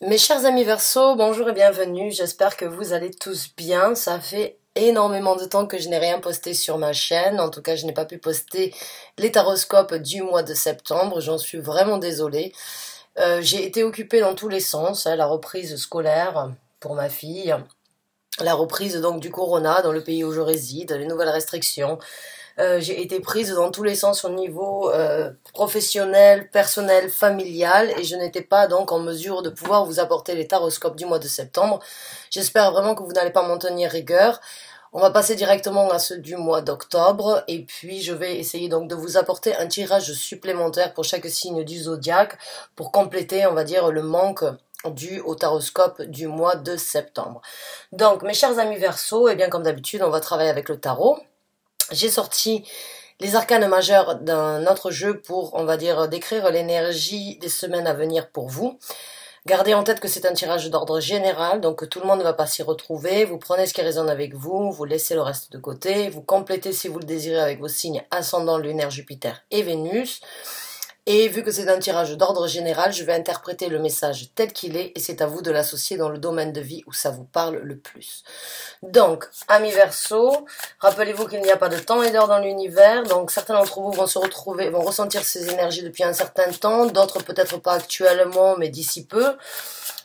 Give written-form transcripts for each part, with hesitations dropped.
Mes chers amis Verseau, bonjour et bienvenue. J'espère que vous allez tous bien. Ça fait énormément de temps que je n'ai rien posté sur ma chaîne. En tout cas, je n'ai pas pu poster les taroscopes du mois de septembre. J'en suis vraiment désolée. J'ai été occupée dans tous les sens. La reprise scolaire pour ma fille, la reprise donc du corona dans le pays où je réside, les nouvelles restrictions. J'ai été prise dans tous les sens au niveau professionnel, personnel, familial, et je n'étais pas donc en mesure de pouvoir vous apporter les taroscopes du mois de septembre. J'espère vraiment que vous n'allez pas m'en tenir rigueur. On va passer directement à ceux du mois d'octobre, et puis je vais essayer donc de vous apporter un tirage supplémentaire pour chaque signe du zodiaque, pour compléter, on va dire, le manque dû au taroscope du mois de septembre. Donc, mes chers amis Verseau, et bien comme d'habitude, on va travailler avec le tarot. J'ai sorti les arcanes majeurs d'un autre jeu pour, on va dire, décrire l'énergie des semaines à venir pour vous. Gardez en tête que c'est un tirage d'ordre général, donc tout le monde ne va pas s'y retrouver. Vous prenez ce qui résonne avec vous, vous laissez le reste de côté, vous complétez si vous le désirez avec vos signes ascendant, lunaire, Jupiter et Vénus. Et vu que c'est un tirage d'ordre général, je vais interpréter le message tel qu'il est et c'est à vous de l'associer dans le domaine de vie où ça vous parle le plus. Donc, amis Verseau, rappelez-vous qu'il n'y a pas de temps et d'heure dans l'univers, donc certains d'entre vous vont se retrouver, vont ressentir ces énergies depuis un certain temps, d'autres peut-être pas actuellement, mais d'ici peu.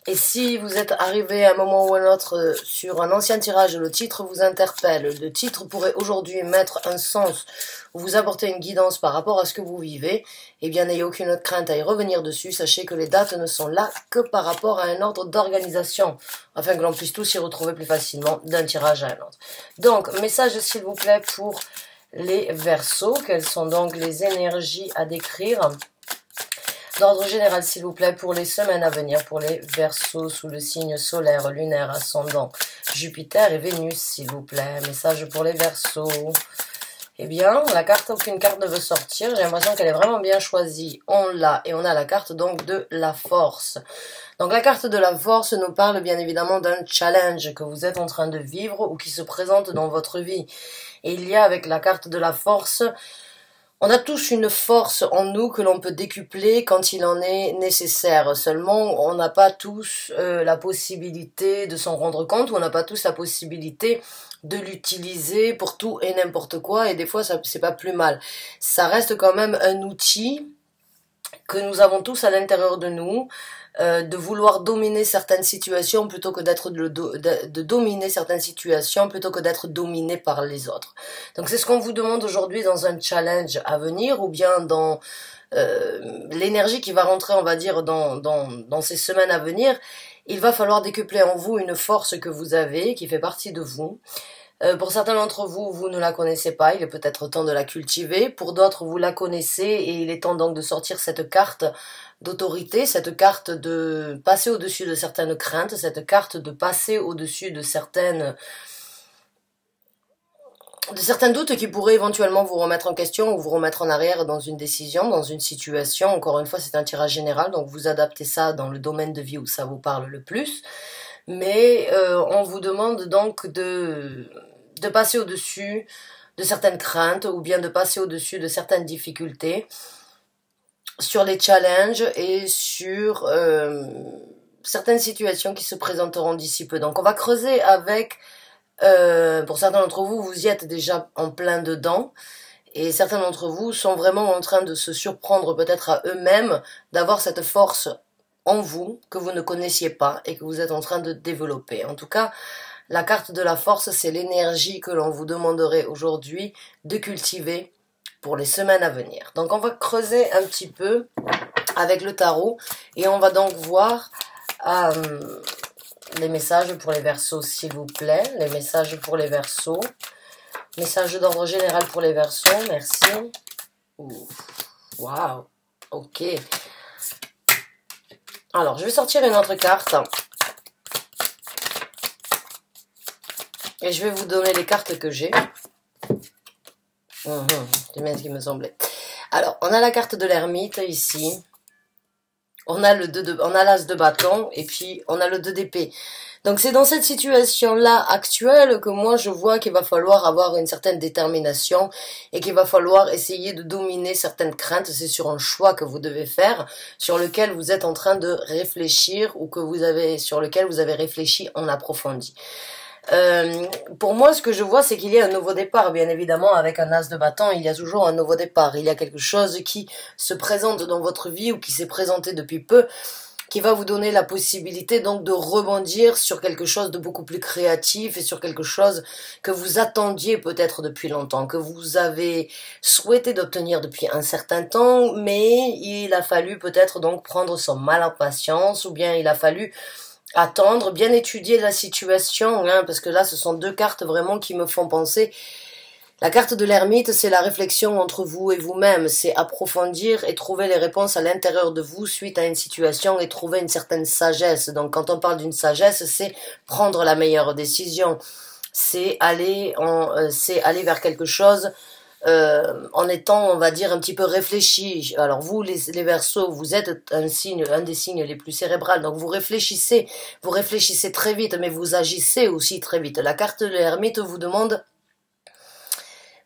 Et si vous êtes arrivé à un moment ou à un autre sur un ancien tirage, le titre vous interpelle, le titre pourrait aujourd'hui mettre un sens ou vous apporter une guidance par rapport à ce que vous vivez, eh bien n'ayez aucune crainte à y revenir dessus, sachez que les dates ne sont là que par rapport à un ordre d'organisation, afin que l'on puisse tous s'y retrouver plus facilement d'un tirage à un autre. Donc, message s'il vous plaît pour les Verseaux, quelles sont donc les énergies à décrire ? D'ordre général, s'il vous plaît, pour les semaines à venir, pour les Verseaux sous le signe solaire, lunaire, ascendant, Jupiter et Vénus, s'il vous plaît. Message pour les Verseaux. Eh bien, la carte, aucune carte ne veut sortir. J'ai l'impression qu'elle est vraiment bien choisie. On l'a. Et on a la carte donc de la force. Donc la carte de la force nous parle bien évidemment d'un challenge que vous êtes en train de vivre ou qui se présente dans votre vie. Et il y a avec la carte de la force... On a tous une force en nous que l'on peut décupler quand il en est nécessaire. Seulement, on n'a pas tous la possibilité de s'en rendre compte, ou on n'a pas tous la possibilité de l'utiliser pour tout et n'importe quoi, et des fois, c'est pas plus mal. Ça reste quand même un outil que nous avons tous à l'intérieur de nous, de vouloir dominer certaines situations plutôt que de dominer certaines situations plutôt que d'être dominé par les autres. Donc c'est ce qu'on vous demande aujourd'hui dans un challenge à venir ou bien dans l'énergie qui va rentrer, on va dire, dans ces semaines à venir. Il va falloir décupler en vous une force que vous avez, qui fait partie de vous. Pour certains d'entre vous, vous ne la connaissez pas, il est peut-être temps de la cultiver. Pour d'autres, vous la connaissez et il est temps donc de sortir cette carte d'autorité, cette carte de passer au-dessus de certaines craintes, cette carte de passer au-dessus de certains doutes qui pourraient éventuellement vous remettre en question ou vous remettre en arrière dans une décision, dans une situation. Encore une fois, c'est un tirage général, donc vous adaptez ça dans le domaine de vie où ça vous parle le plus. Mais on vous demande donc de passer au-dessus de certaines craintes ou bien de passer au-dessus de certaines difficultés sur les challenges et sur certaines situations qui se présenteront d'ici peu. Donc on va creuser avec, pour certains d'entre vous, vous y êtes déjà en plein dedans, et certains d'entre vous sont vraiment en train de se surprendre peut-être à eux-mêmes d'avoir cette force en vous que vous ne connaissiez pas et que vous êtes en train de développer. En tout cas, la carte de la force, c'est l'énergie que l'on vous demanderait aujourd'hui de cultiver pour les semaines à venir. Donc on va creuser un petit peu avec le tarot et on va donc voir les messages pour les Verseaux, s'il vous plaît. Les messages pour les Verseaux. Message d'ordre général pour les Verseaux, merci. Waouh, ok. Alors, je vais sortir une autre carte. Et je vais vous donner les cartes que j'ai. C'est bien ce qui me semblait. Alors, on a la carte de l'ermite ici. on a on a l'as de bâton et puis on a le 2 d'épée. Donc c'est dans cette situation-là actuelle que moi je vois qu'il va falloir avoir une certaine détermination et qu'il va falloir essayer de dominer certaines craintes. C'est sur un choix que vous devez faire, sur lequel vous êtes en train de réfléchir ou sur lequel vous avez réfléchi en approfondi. Pour moi, ce que je vois, c'est qu'il y a un nouveau départ. Bien évidemment, avec un as de bâton, il y a toujours un nouveau départ. Il y a quelque chose qui se présente dans votre vie ou qui s'est présenté depuis peu, qui va vous donner la possibilité donc de rebondir sur quelque chose de beaucoup plus créatif et sur quelque chose que vous attendiez peut-être depuis longtemps, que vous avez souhaité d'obtenir depuis un certain temps, mais il a fallu peut-être donc prendre son mal en patience, ou bien il a fallu attendre, bien étudier la situation, hein, parce que là ce sont 2 cartes vraiment qui me font penser. La carte de l'ermite, c'est la réflexion entre vous et vous-même, c'est approfondir et trouver les réponses à l'intérieur de vous suite à une situation et trouver une certaine sagesse. Donc quand on parle d'une sagesse, c'est prendre la meilleure décision, c'est aller vers quelque chose en étant, on va dire, un petit peu réfléchi. Alors vous, les Verseaux, vous êtes un des signes les plus cérébrales, donc vous réfléchissez très vite, mais vous agissez aussi très vite. La carte de l'ermite vous demande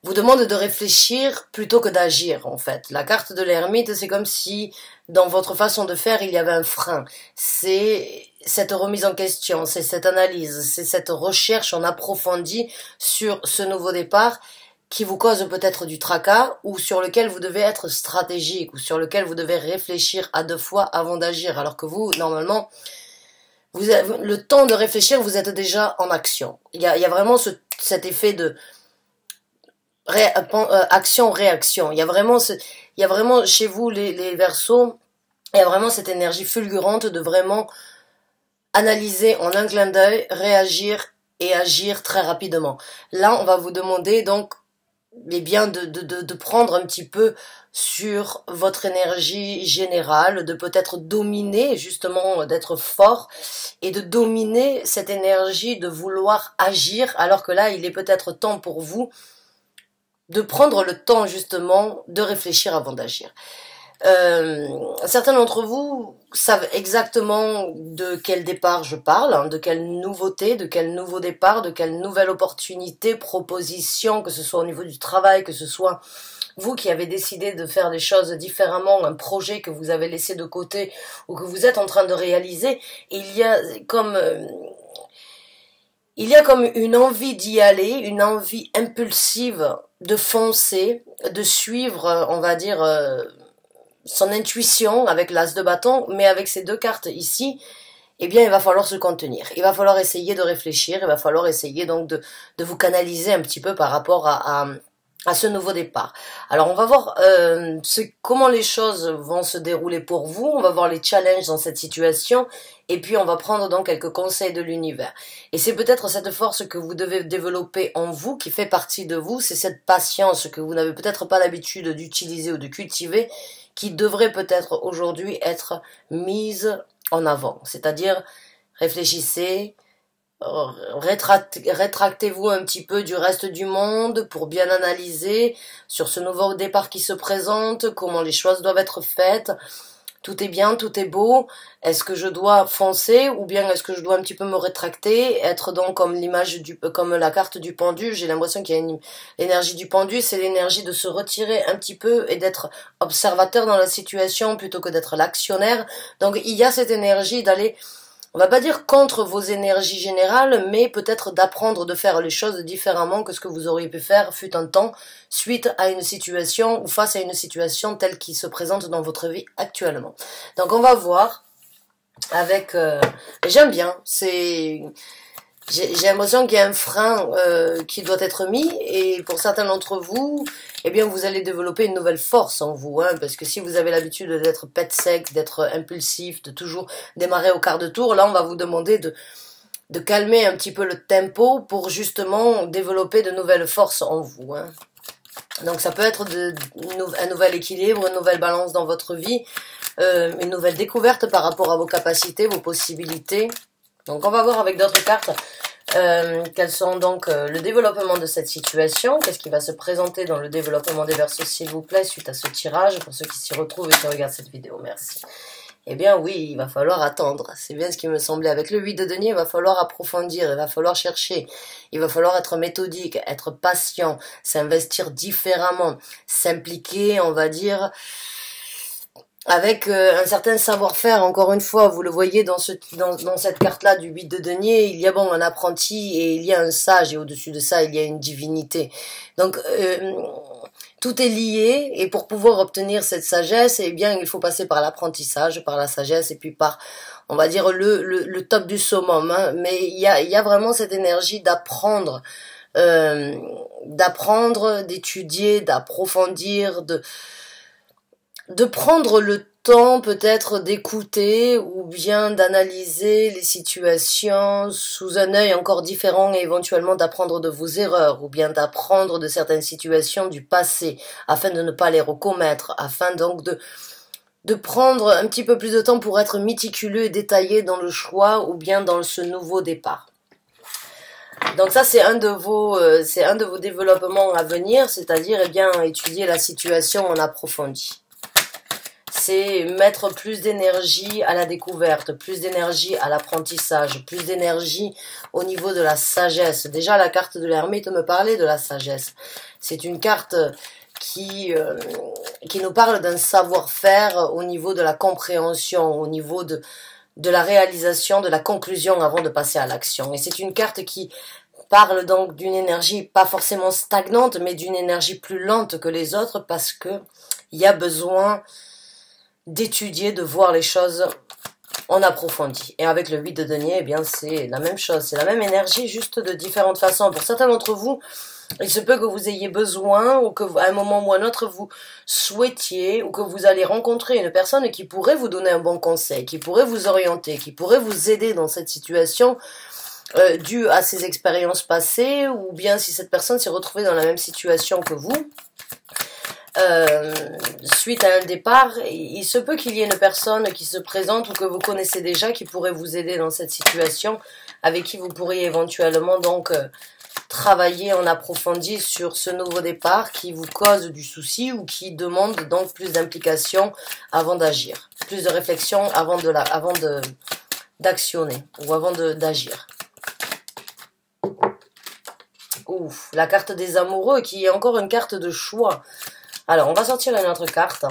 de réfléchir plutôt que d'agir, en fait. La carte de l'ermite, c'est comme si, dans votre façon de faire, il y avait un frein. C'est cette remise en question, c'est cette analyse, c'est cette recherche en approfondi sur ce nouveau départ qui vous cause peut-être du tracas, ou sur lequel vous devez être stratégique, ou sur lequel vous devez réfléchir à 2 fois avant d'agir, alors que vous, normalement, vous avez le temps de réfléchir, vous êtes déjà en action. Il y a vraiment cet effet de action-réaction. Il y a vraiment chez vous, les Verseaux, il y a vraiment cette énergie fulgurante de vraiment analyser en un clin d'œil, réagir et agir très rapidement. Là, on va vous demander donc bien de prendre un petit peu sur votre énergie générale, de peut-être dominer, justement, d'être fort et de dominer cette énergie de vouloir agir, alors que là, il est peut-être temps pour vous de prendre le temps, justement, de réfléchir avant d'agir. Certains d'entre vous savent exactement de quel départ je parle, hein, de quelle nouveauté, de quel nouveau départ, de quelle nouvelle opportunité, proposition, que ce soit au niveau du travail, que ce soit vous qui avez décidé de faire des choses différemment, un projet que vous avez laissé de côté ou que vous êtes en train de réaliser. Il y a comme une envie d'y aller, une envie impulsive de foncer, de suivre, on va dire, son intuition avec l'as de bâton, mais avec ces 2 cartes ici, eh bien, il va falloir se contenir. Il va falloir essayer de réfléchir, il va falloir essayer donc de vous canaliser un petit peu par rapport à ce nouveau départ. Alors, on va voir comment les choses vont se dérouler pour vous, on va voir les challenges dans cette situation, et puis on va prendre donc quelques conseils de l'univers. Et c'est peut-être cette force que vous devez développer en vous, qui fait partie de vous, c'est cette patience que vous n'avez peut-être pas l'habitude d'utiliser ou de cultiver, qui devrait peut-être aujourd'hui être mise en avant. C'est-à-dire, réfléchissez, rétractez-vous un petit peu du reste du monde pour bien analyser sur ce nouveau départ qui se présente, comment les choses doivent être faites. Tout est bien, tout est beau. Est-ce que je dois foncer ou bien est-ce que je dois un petit peu me rétracter, être donc comme la carte du pendu. J'ai l'impression qu'il y a l'énergie du pendu, c'est l'énergie de se retirer un petit peu et d'être observateur dans la situation plutôt que d'être l'actionnaire. Donc il y a cette énergie d'aller, on va pas dire contre vos énergies générales, mais peut-être d'apprendre de faire les choses différemment que ce que vous auriez pu faire fut un temps suite à une situation ou face à une situation telle qui se présente dans votre vie actuellement. Donc on va voir avec... j'aime bien, j'ai l'impression qu'il y a un frein qui doit être mis et pour certains d'entre vous, eh bien vous allez développer une nouvelle force en vous, hein, parce que si vous avez l'habitude d'être pet sec, d'être impulsif, de toujours démarrer au quart de tour, là on va vous demander de calmer un petit peu le tempo pour justement développer de nouvelles forces en vous, hein. Donc ça peut être un nouvel équilibre, une nouvelle balance dans votre vie, une nouvelle découverte par rapport à vos capacités, vos possibilités. Donc on va voir avec d'autres cartes quels sont donc le développement de cette situation, qu'est-ce qui va se présenter dans le développement des Verseaux s'il vous plaît suite à ce tirage, pour ceux qui s'y retrouvent et qui regardent cette vidéo, merci. Eh bien oui, il va falloir attendre. C'est bien ce qui me semblait. Avec le 8 de denier, il va falloir approfondir, il va falloir chercher, il va falloir être méthodique, être patient, s'investir différemment, s'impliquer, on va dire, avec un certain savoir-faire. Encore une fois, vous le voyez dans cette carte-là du 8 de denier, il y a bon un apprenti et il y a un sage, et au-dessus de ça, il y a une divinité. Donc, tout est lié, et pour pouvoir obtenir cette sagesse, eh bien, il faut passer par l'apprentissage, par la sagesse, et puis par, on va dire, le top du summum, hein. Mais il y a vraiment cette énergie d'apprendre, d'étudier, d'approfondir, de prendre le temps peut-être d'écouter ou bien d'analyser les situations sous un œil encore différent et éventuellement d'apprendre de vos erreurs ou bien d'apprendre de certaines situations du passé afin de ne pas les recommettre, afin donc de prendre un petit peu plus de temps pour être méticuleux et détaillé dans le choix ou bien dans ce nouveau départ. Donc ça c'est un de vos développements à venir, c'est-à-dire eh bien étudier la situation en approfondi. C'est mettre plus d'énergie à la découverte, plus d'énergie à l'apprentissage, plus d'énergie au niveau de la sagesse. Déjà, la carte de l'ermite me parlait de la sagesse. C'est une carte qui nous parle d'un savoir-faire au niveau de la compréhension, au niveau de la réalisation, de la conclusion avant de passer à l'action. Et c'est une carte qui parle donc d'une énergie pas forcément stagnante, mais d'une énergie plus lente que les autres parce que il y a besoin d'étudier, de voir les choses en approfondi. Et avec le 8 de denier, eh bien c'est la même chose, c'est la même énergie, juste de différentes façons. Pour certains d'entre vous, il se peut que vous ayez besoin, ou que à un moment ou à un autre, vous souhaitiez, ou que vous allez rencontrer une personne qui pourrait vous donner un bon conseil, qui pourrait vous orienter, qui pourrait vous aider dans cette situation, due à ses expériences passées, ou bien si cette personne s'est retrouvée dans la même situation que vous, suite à un départ, il se peut qu'il y ait une personne qui se présente ou que vous connaissez déjà qui pourrait vous aider dans cette situation, avec qui vous pourriez éventuellement donc travailler en approfondi sur ce nouveau départ qui vous cause du souci ou qui demande donc plus d'implication avant d'agir, plus de réflexion avant d'actionner ou avant d'agir. Ouf, la carte des amoureux qui est encore une carte de choix. Alors, on va sortir une autre carte.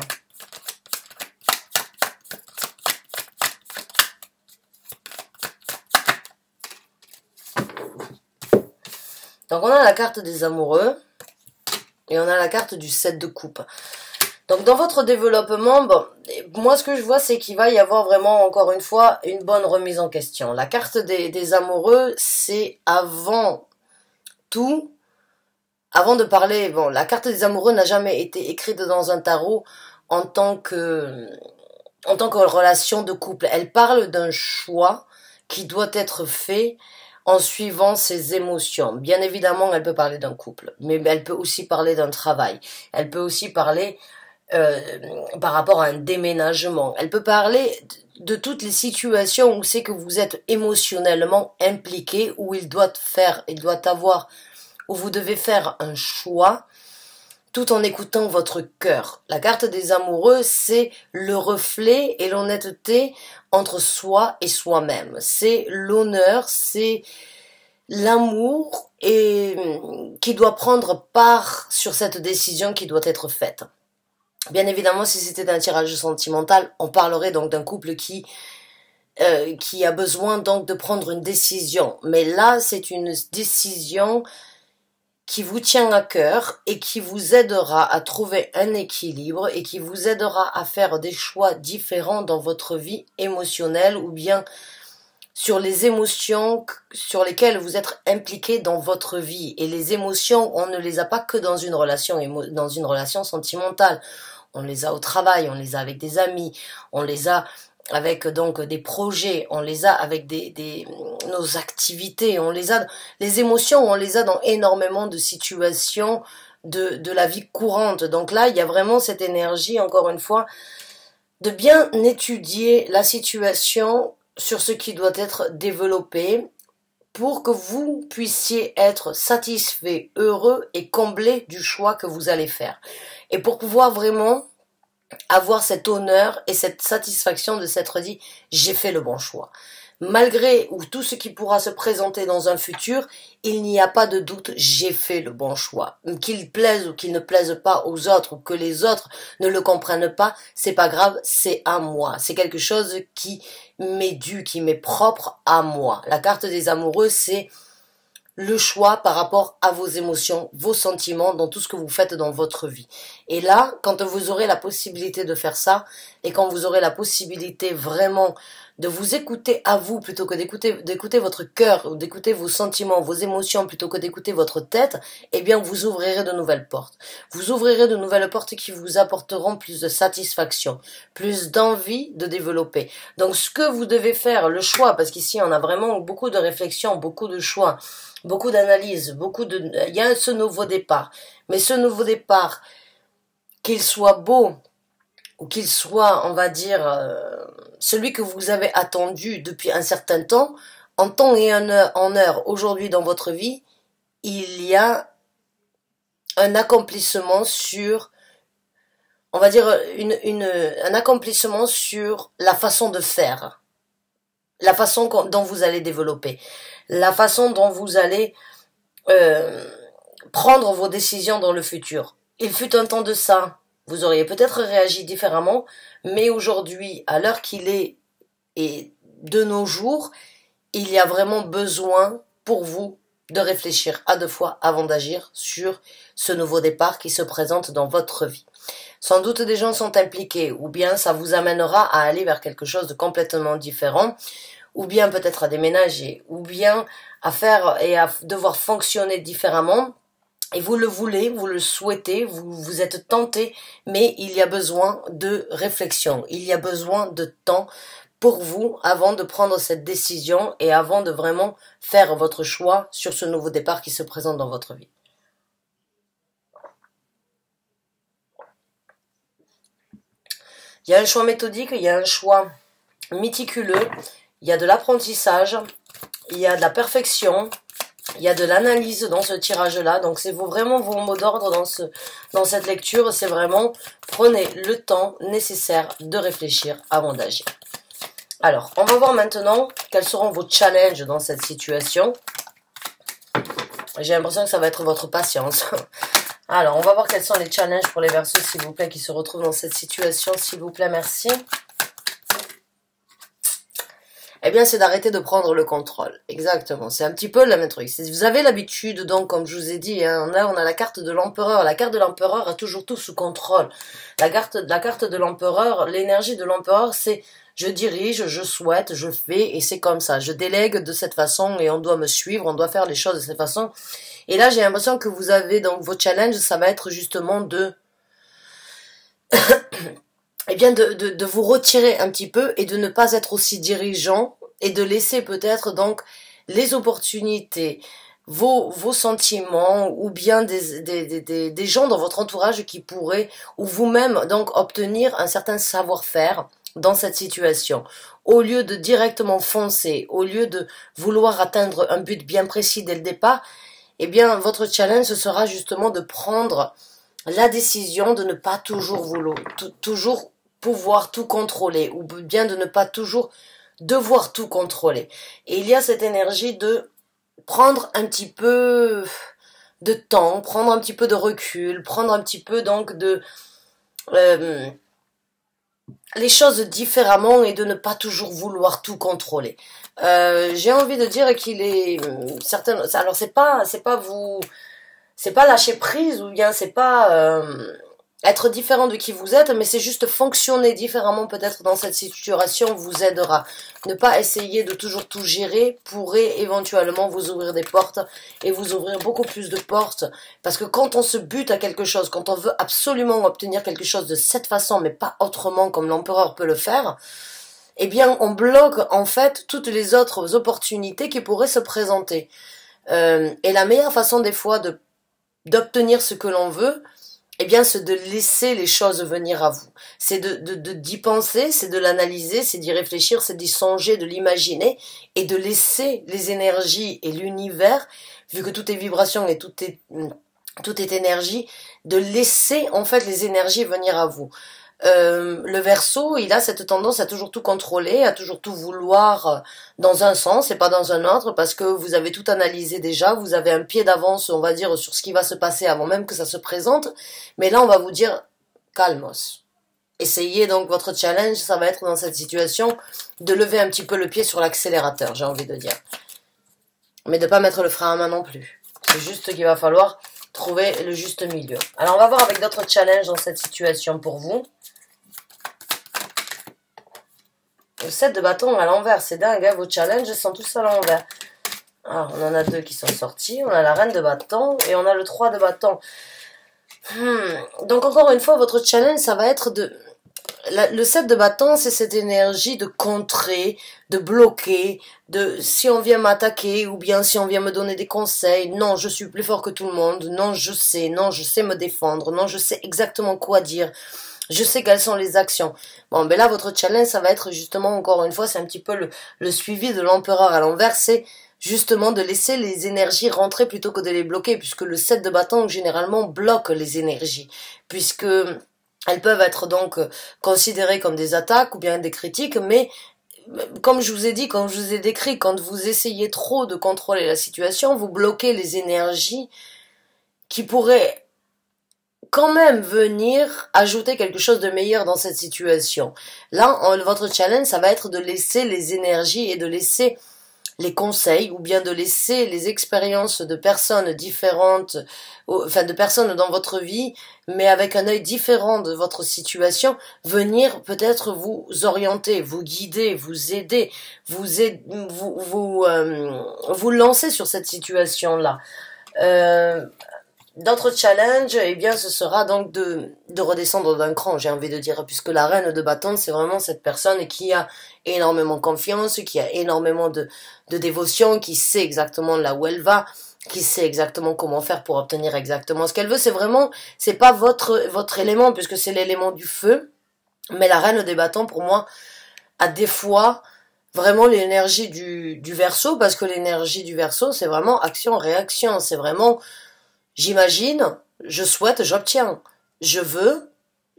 Donc, on a la carte des amoureux et on a la carte du 7 de coupe. Donc, dans votre développement, bon, moi, ce que je vois, c'est qu'il va y avoir vraiment, encore une fois, une bonne remise en question. La carte des amoureux, c'est avant tout... Avant de parler, bon, la carte des amoureux n'a jamais été écrite dans un tarot en tant que relation de couple. Elle parle d'un choix qui doit être fait en suivant ses émotions. Bien évidemment, elle peut parler d'un couple, mais elle peut aussi parler d'un travail. Elle peut aussi parler par rapport à un déménagement. Elle peut parler de toutes les situations où c'est que vous êtes émotionnellement impliqué, où où vous devez faire un choix tout en écoutant votre cœur. La carte des amoureux, c'est le reflet et l'honnêteté entre soi et soi-même. C'est l'honneur, c'est l'amour et qui doit prendre part sur cette décision qui doit être faite. Bien évidemment, si c'était un tirage sentimental, on parlerait donc d'un couple qui a besoin donc de prendre une décision. Mais là, c'est une décision qui vous tient à cœur et qui vous aidera à trouver un équilibre et qui vous aidera à faire des choix différents dans votre vie émotionnelle ou bien sur les émotions sur lesquelles vous êtes impliqué dans votre vie. Et les émotions, on ne les a pas que dans une relation sentimentale. On les a au travail, on les a avec des amis, on les a avec donc des projets, on les a avec nos activités, les émotions, on les a dans énormément de situations de la vie courante. Donc là, il y a vraiment cette énergie, encore une fois, de bien étudier la situation sur ce qui doit être développé pour que vous puissiez être satisfait, heureux et comblé du choix que vous allez faire. Et pour pouvoir vraiment avoir cet honneur et cette satisfaction de s'être dit j'ai fait le bon choix. Malgré ou tout ce qui pourra se présenter dans un futur, il n'y a pas de doute, j'ai fait le bon choix. Qu'il plaise ou qu'il ne plaise pas aux autres ou que les autres ne le comprennent pas, c'est pas grave, c'est à moi. C'est quelque chose qui m'est dû, qui m'est propre à moi. La carte des amoureux, c'est le choix par rapport à vos émotions, vos sentiments, dans tout ce que vous faites dans votre vie. Et là, quand vous aurez la possibilité de faire ça, et quand vous aurez la possibilité vraiment de vous écouter à vous, plutôt que d'écouter votre cœur, ou d'écouter vos sentiments, vos émotions, plutôt que d'écouter votre tête, eh bien, vous ouvrirez de nouvelles portes. Vous ouvrirez de nouvelles portes qui vous apporteront plus de satisfaction, plus d'envie de développer. Donc, ce que vous devez faire, le choix, parce qu'ici, on a vraiment beaucoup de réflexions, beaucoup de choix, beaucoup d'analyses, il y a ce nouveau départ. Mais ce nouveau départ, qu'il soit beau, ou qu'il soit, on va dire, celui que vous avez attendu depuis un certain temps, en temps et en heure, aujourd'hui dans votre vie, il y a un accomplissement sur, on va dire, un accomplissement sur la façon de faire, la façon dont vous allez développer, la façon dont vous allez prendre vos décisions dans le futur. Il fut un temps de ça. Vous auriez peut-être réagi différemment, mais aujourd'hui, à l'heure qu'il est et de nos jours, il y a vraiment besoin pour vous de réfléchir à deux fois avant d'agir sur ce nouveau départ qui se présente dans votre vie. Sans doute des gens sont impliqués, ou bien ça vous amènera à aller vers quelque chose de complètement différent, ou bien peut-être à déménager, ou bien à faire et à devoir fonctionner différemment. Et vous le voulez, vous le souhaitez, vous êtes tenté, mais il y a besoin de réflexion, il y a besoin de temps pour vous avant de prendre cette décision et avant de vraiment faire votre choix sur ce nouveau départ qui se présente dans votre vie. Il y a un choix méthodique, il y a un choix méticuleux, il y a de l'apprentissage, il y a de la perfection, il y a de l'analyse dans ce tirage-là, donc c'est vraiment vos mots d'ordre dans cette lecture, c'est vraiment prenez le temps nécessaire de réfléchir avant d'agir. Alors, on va voir maintenant quels seront vos challenges dans cette situation. J'ai l'impression que ça va être votre patience. Alors, on va voir quels sont les challenges pour les Verseaux, s'il vous plaît, qui se retrouvent dans cette situation, s'il vous plaît, merci. Eh bien, c'est d'arrêter de prendre le contrôle. Exactement. C'est un petit peu le même truc. Vous avez l'habitude, donc, comme je vous ai dit, hein, on a la carte de l'empereur. La carte de l'empereur a toujours tout sous contrôle. La carte de l'empereur, l'énergie de l'empereur, c'est je dirige, je souhaite, je fais, et c'est comme ça. Je délègue de cette façon, et on doit me suivre, on doit faire les choses de cette façon. Et là, j'ai l'impression que vous avez, donc, vos challenges, ça va être justement de eh bien de vous retirer un petit peu et de ne pas être aussi dirigeant et de laisser peut-être donc les opportunités, vos sentiments ou bien des gens dans votre entourage qui pourraient ou vous-même donc obtenir un certain savoir-faire dans cette situation. Au lieu de directement foncer, au lieu de vouloir atteindre un but bien précis dès le départ, eh bien votre challenge ce sera justement de prendre la décision de ne pas toujours toujours pouvoir tout contrôler, ou bien de ne pas toujours devoir tout contrôler. Et il y a cette énergie de prendre un petit peu de temps, prendre un petit peu de recul, prendre un petit peu donc de les choses différemment et de ne pas toujours vouloir tout contrôler. J'ai envie de dire qu'il est certain. Alors c'est pas vous, c'est pas lâcher prise ou bien c'est pas être différent de qui vous êtes, mais c'est juste fonctionner différemment peut-être dans cette situation vous aidera. Ne pas essayer de toujours tout gérer pourrait éventuellement vous ouvrir des portes et vous ouvrir beaucoup plus de portes. Parce que quand on se bute à quelque chose, quand on veut absolument obtenir quelque chose de cette façon, mais pas autrement comme l'empereur peut le faire, eh bien on bloque en fait toutes les autres opportunités qui pourraient se présenter. Et la meilleure façon des fois d'obtenir ce que l'on veut, eh bien, c'est de laisser les choses venir à vous. C'est d'y penser, c'est de l'analyser, c'est d'y réfléchir, c'est d'y songer, de l'imaginer et de laisser les énergies et l'univers, vu que tout est vibration et tout est énergie, de laisser en fait les énergies venir à vous. Le Verseau, il a cette tendance à toujours tout contrôler, à toujours tout vouloir dans un sens et pas dans un autre, parce que vous avez tout analysé déjà, vous avez un pied d'avance, on va dire, sur ce qui va se passer avant même que ça se présente. Mais là, on va vous dire, calmos. Essayez donc votre challenge, ça va être dans cette situation de lever un petit peu le pied sur l'accélérateur, j'ai envie de dire. Mais de pas mettre le frein à main non plus. C'est juste qu'il va falloir trouver le juste milieu. Alors on va voir avec d'autres challenges dans cette situation pour vous. Le 7 de bâton à l'envers, c'est dingue, hein, vos challenges sont tous à l'envers. Alors on en a 2 qui sont sortis, on a la reine de bâton et on a le 3 de bâton. Donc encore une fois, votre challenge, ça va être de... Le 7 de bâton, c'est cette énergie de contrer, de bloquer, de si on vient m'attaquer ou bien si on vient me donner des conseils, non, je suis plus fort que tout le monde, non, je sais me défendre, non, je sais exactement quoi dire, je sais quelles sont les actions. Bon, ben là, votre challenge, ça va être justement, encore une fois, c'est un petit peu le suivi de l'empereur à l'envers, c'est justement de laisser les énergies rentrer plutôt que de les bloquer, puisque le 7 de bâton, généralement, bloque les énergies, puisque... elles peuvent être donc considérées comme des attaques ou bien des critiques, mais comme je vous ai dit, comme je vous ai décrit, quand vous essayez trop de contrôler la situation, vous bloquez les énergies qui pourraient quand même venir ajouter quelque chose de meilleur dans cette situation. Là, votre challenge, ça va être de laisser les énergies et de laisser les conseils ou bien de laisser les expériences de personnes différentes, enfin de personnes dans votre vie, mais avec un œil différent de votre situation, venir peut-être vous orienter, vous guider, vous aider, vous lancer sur cette situation-là. D'autres challenges, eh bien, ce sera donc de redescendre d'un cran, j'ai envie de dire, puisque la reine de bâton, c'est vraiment cette personne qui a énormément confiance, qui a énormément de dévotion, qui sait exactement là où elle va, qui sait exactement comment faire pour obtenir exactement ce qu'elle veut. C'est vraiment, c'est pas votre élément, puisque c'est l'élément du feu, mais la reine des bâtons, pour moi, a des fois vraiment l'énergie du Verseau, parce que l'énergie du Verseau, c'est vraiment action-réaction, c'est vraiment... j'imagine, je souhaite, j'obtiens. Je veux,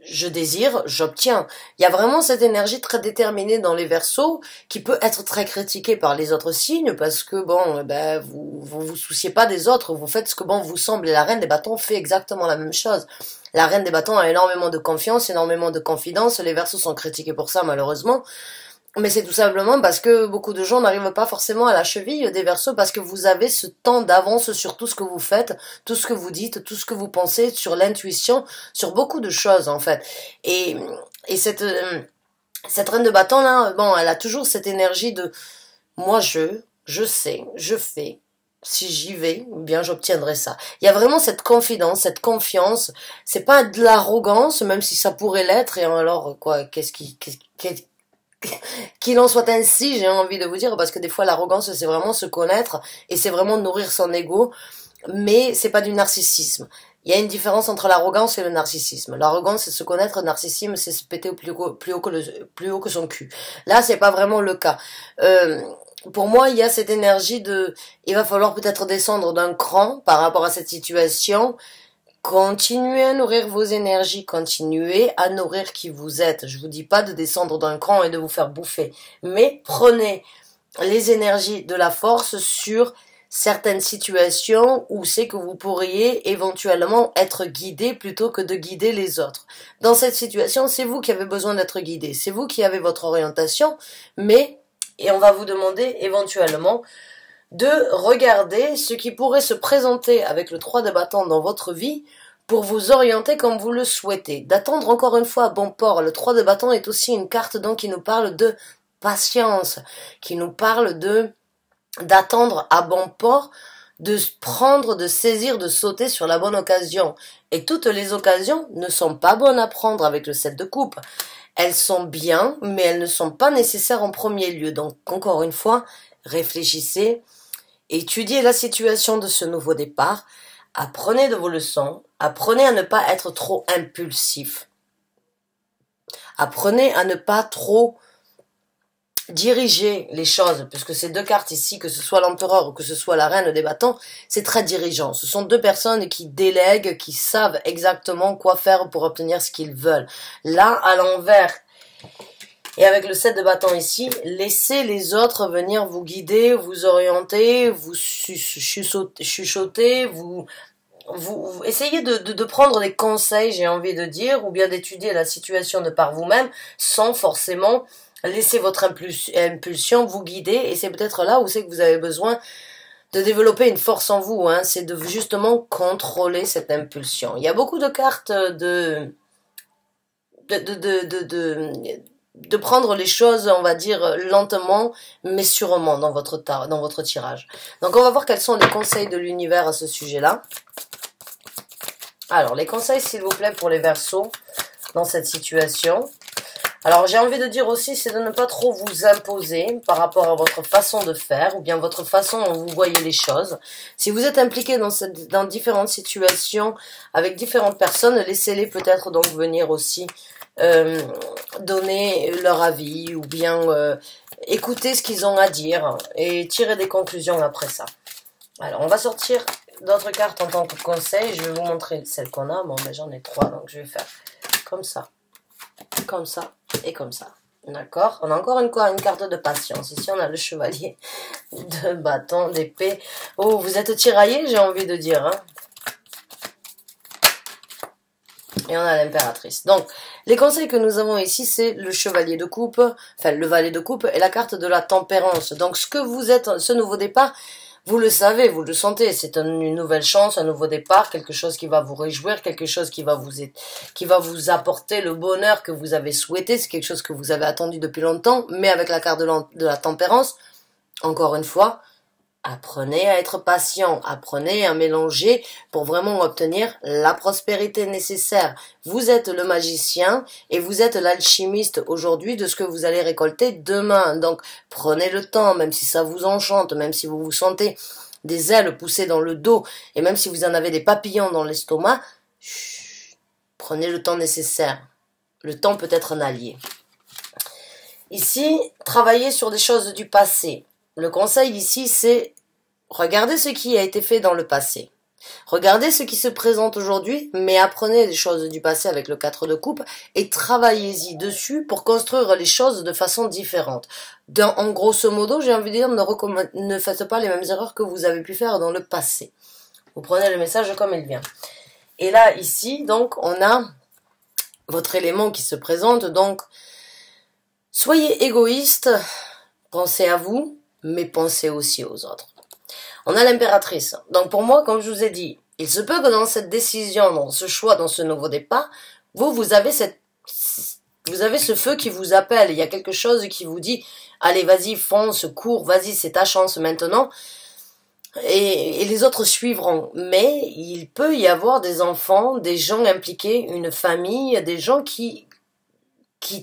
je désire, j'obtiens. Il y a vraiment cette énergie très déterminée dans les Verseaux qui peut être très critiquée par les autres signes parce que bon, ben vous souciez pas des autres, vous faites ce que bon vous semble. Et la reine des bâtons fait exactement la même chose. La reine des bâtons a énormément de confiance, énormément de confidence. Les Verseaux sont critiqués pour ça malheureusement. Mais c'est tout simplement parce que beaucoup de gens n'arrivent pas forcément à la cheville des Verseaux parce que vous avez ce temps d'avance sur tout ce que vous faites, tout ce que vous dites, tout ce que vous pensez, sur l'intuition, sur beaucoup de choses en fait. Et cette reine de bâton là, bon, elle a toujours cette énergie de moi je sais, je fais. Si j'y vais, bien j'obtiendrai ça. Il y a vraiment cette confidence, cette confiance. C'est pas de l'arrogance, même si ça pourrait l'être. Et alors quoi, qu'il en soit ainsi, j'ai envie de vous dire, parce que des fois l'arrogance c'est vraiment se connaître et c'est vraiment nourrir son ego, mais c'est pas du narcissisme. Il y a une différence entre l'arrogance et le narcissisme. L'arrogance c'est se connaître, le narcissisme c'est se péter plus haut que son cul. Là c'est pas vraiment le cas. Pour moi il y a cette énergie de, il va falloir peut-être descendre d'un cran par rapport à cette situation. Continuez à nourrir vos énergies, continuez à nourrir qui vous êtes. Je vous dis pas de descendre d'un cran et de vous faire bouffer, mais prenez les énergies de la force sur certaines situations où c'est que vous pourriez éventuellement être guidé plutôt que de guider les autres. Dans cette situation, c'est vous qui avez besoin d'être guidé, c'est vous qui avez votre orientation, et on va vous demander éventuellement de regarder ce qui pourrait se présenter avec le 3 de bâton dans votre vie pour vous orienter comme vous le souhaitez. D'attendre encore une fois à bon port. Le 3 de bâton est aussi une carte donc qui nous parle de patience, qui nous parle d'attendre à bon port, de prendre, de saisir, de sauter sur la bonne occasion. Et toutes les occasions ne sont pas bonnes à prendre avec le 7 de coupe. Elles sont bien, mais elles ne sont pas nécessaires en premier lieu. Donc encore une fois, réfléchissez. Étudiez la situation de ce nouveau départ, apprenez de vos leçons, apprenez à ne pas être trop impulsif, apprenez à ne pas trop diriger les choses, puisque ces deux cartes ici, que ce soit l'empereur ou que ce soit la reine des bâtons, c'est très dirigeant. Ce sont deux personnes qui délèguent, qui savent exactement quoi faire pour obtenir ce qu'ils veulent. Là, à l'envers, et avec le 7 de bâtons ici, laissez les autres venir vous guider, vous orienter, vous chuchoter, vous essayez de prendre des conseils, j'ai envie de dire, ou bien d'étudier la situation de par vous-même, sans forcément laisser votre impulsion vous guider. Et c'est peut-être là où c'est que vous avez besoin de développer une force en vous, hein, c'est de justement contrôler cette impulsion. Il y a beaucoup de cartes de prendre les choses, on va dire, lentement, mais sûrement dans votre tirage. Donc on va voir quels sont les conseils de l'univers à ce sujet-là. Alors, les conseils, s'il vous plaît, pour les Verseaux, dans cette situation. Alors, j'ai envie de dire aussi, c'est de ne pas trop vous imposer par rapport à votre façon de faire, ou bien votre façon dont vous voyez les choses. Si vous êtes impliqué dans différentes situations, avec différentes personnes, laissez-les peut-être donc venir aussi donner leur avis, ou bien écouter ce qu'ils ont à dire, et tirer des conclusions après ça. Alors, on va sortir d'autres cartes en tant que conseil. Je vais vous montrer celles qu'on a. Bon, ben j'en ai 3, donc je vais faire comme ça et comme ça. D'accord? On a encore une carte de patience. Ici, on a le chevalier de bâton, d'épée. Oh, vous êtes tiraillés, j'ai envie de dire. Hein? Et on a l'impératrice. Donc, les conseils que nous avons ici, c'est le chevalier de coupe, enfin le valet de coupe et la carte de la tempérance. Donc, ce que vous êtes, ce nouveau départ, vous le savez, vous le sentez, c'est une nouvelle chance, un nouveau départ, quelque chose qui va vous réjouir, quelque chose qui va vous apporter le bonheur que vous avez souhaité, c'est quelque chose que vous avez attendu depuis longtemps, mais avec la carte de la tempérance, encore une fois, apprenez à être patient, apprenez à mélanger pour vraiment obtenir la prospérité nécessaire. Vous êtes le magicien et vous êtes l'alchimiste aujourd'hui de ce que vous allez récolter demain. Donc prenez le temps, même si ça vous enchante, même si vous vous sentez des ailes poussées dans le dos et même si vous en avez des papillons dans l'estomac, prenez le temps nécessaire. Le temps peut être un allié. Ici, travaillez sur des choses du passé. Le conseil ici, c'est regardez ce qui a été fait dans le passé. Regardez ce qui se présente aujourd'hui, mais apprenez des choses du passé avec le 4 de coupe et travaillez-y dessus pour construire les choses de façon différente. En grosso modo, j'ai envie de dire, ne faites pas les mêmes erreurs que vous avez pu faire dans le passé. Vous prenez le message comme il vient. Et là, ici, donc, on a votre élément qui se présente. Donc, soyez égoïste, pensez à vous, mais pensez aussi aux autres. On a l'impératrice. Donc pour moi, comme je vous ai dit, il se peut que dans cette décision, dans ce choix, dans ce nouveau départ, vous avez ce feu qui vous appelle. Il y a quelque chose qui vous dit, allez, vas-y, fonce, cours, vas-y, c'est ta chance maintenant. Et les autres suivront. Mais il peut y avoir des enfants, des gens impliqués, une famille, des gens qui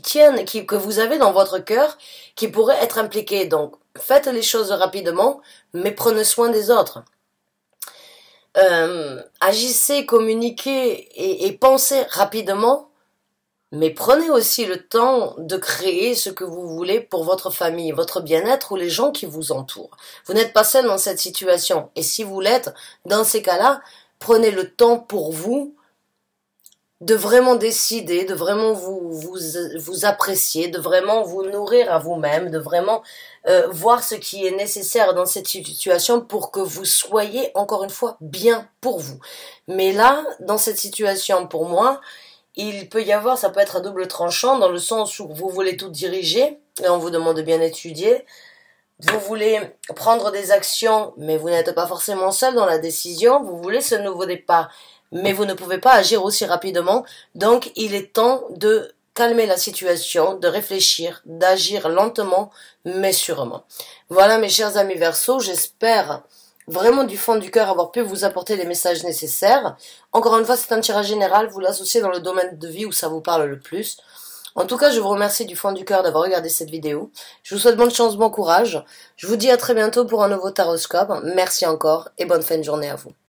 tiennent, que vous avez dans votre cœur, qui pourraient être impliqués. Donc, faites les choses rapidement, mais prenez soin des autres. Agissez, communiquez et pensez rapidement, mais prenez aussi le temps de créer ce que vous voulez pour votre famille, votre bien-être ou les gens qui vous entourent. Vous n'êtes pas seul dans cette situation. Et si vous l'êtes, dans ces cas-là, prenez le temps pour vous, de vraiment décider, de vraiment vous apprécier, de vraiment vous nourrir à vous-même, de vraiment voir ce qui est nécessaire dans cette situation pour que vous soyez, encore une fois, bien pour vous. Mais là, dans cette situation, pour moi, il peut y avoir, ça peut être à double tranchant, dans le sens où vous voulez tout diriger, et on vous demande de bien étudier, vous voulez prendre des actions, mais vous n'êtes pas forcément seul dans la décision, vous voulez ce nouveau départ, mais vous ne pouvez pas agir aussi rapidement, donc il est temps de calmer la situation, de réfléchir, d'agir lentement, mais sûrement. Voilà mes chers amis Verseaux, j'espère vraiment du fond du cœur avoir pu vous apporter les messages nécessaires. Encore une fois, c'est un tirage général, vous l'associez dans le domaine de vie où ça vous parle le plus. En tout cas, je vous remercie du fond du cœur d'avoir regardé cette vidéo. Je vous souhaite bonne chance, bon courage. Je vous dis à très bientôt pour un nouveau taroscope. Merci encore et bonne fin de journée à vous.